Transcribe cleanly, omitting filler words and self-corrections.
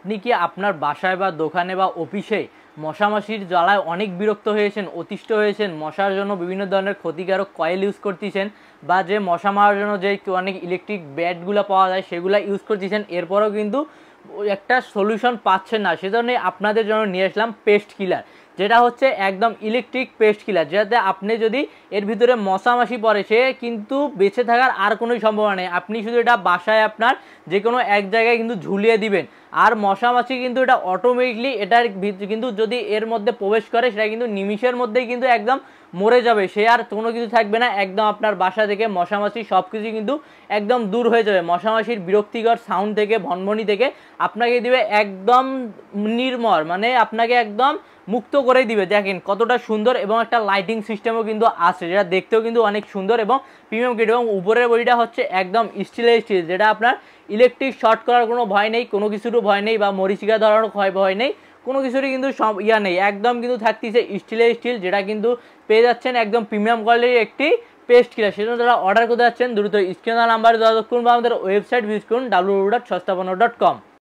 আপনি কি আপনার বাসায় বা দোকানে বা অফিসে মশামাছির জ্বালায় অনেক বিরক্ত হয়েছেন, অতিষ্ঠ হয়েছেন, মশার জন্য বিভিন্ন ধরনের ক্ষতিকারক কয়েল ইউজ করতেছেন বা যে মশা মারার জন্য যে অনেক ইলেকট্রিক ব্যাটগুলো পাওয়া যায় সেগুলো ইউজ করতেছেন, এরপরেও কিন্তু একটা সলিউশন পাচ্ছেন না? সেজন্য আপনাদের জন্য নিয়ে আসলাম পেস্ট কিলার, যেটা হচ্ছে একদম ইলেকট্রিক পেস্ট কিলার, যেটাতে আপনি যদি এর ভিতরে মশামাছি পড়ে সে কিন্তু বেঁচে থাকার আর কোনোই সম্ভাবনা নেই। আপনি শুধু এটা বাসায় আপনার যে কোনো এক জায়গায় কিন্তু ঝুলিয়ে দিবেন, আর মশামাছি কিন্তু এটা অটোমেটিকলি এটার কিন্তু যদি এর মধ্যে প্রবেশ করে সেটা কিন্তু নিমিষের মধ্যেই কিন্তু একদম মরে যাবে, সে আর কোনো কিছু থাকবে না। একদম আপনার বাসা থেকে মশামাছি সব কিছু কিন্তু একদম দূর হয়ে যাবে। মশামাছির বিরক্তিকর সাউন্ড থেকে, ভনভনি থেকে আপনাকে দিবে একদম নির্মল, মানে আপনাকে একদম মুক্ত করে দিবে। দেখেন কতটা সুন্দর, এবং একটা লাইটিং সিস্টেমও কিন্তু আছে, যেটা দেখতেও কিন্তু অনেক সুন্দর এবং প্রিমিয়াম গ্রেড। এবং উপরের বডিটা হচ্ছে একদম স্টিলের স্টিল, যেটা আপনার ইলেকট্রিক শর্ট করার কোনো ভয় নেই, কোনো কিছুরও ভয় নেই, বা মরিচিকা ধরার ভয় নেই, কোনো কিছুরই কিন্তু নেই। একদম কিন্তু থাকতেছে স্টিলের স্টিল, যেটা কিন্তু পেয়ে যাচ্ছেন একদম প্রিমিয়াম কোয়ালিটির একটি পেস্ট কিলার। সেজন্য যারা অর্ডার করতে যাচ্ছেন দ্রুত স্ক্রিনে নাম্বারে যোগাযোগ করুন বা আমাদের ওয়েবসাইট ভিজিট করুন www.সস্তাপণ্য.com।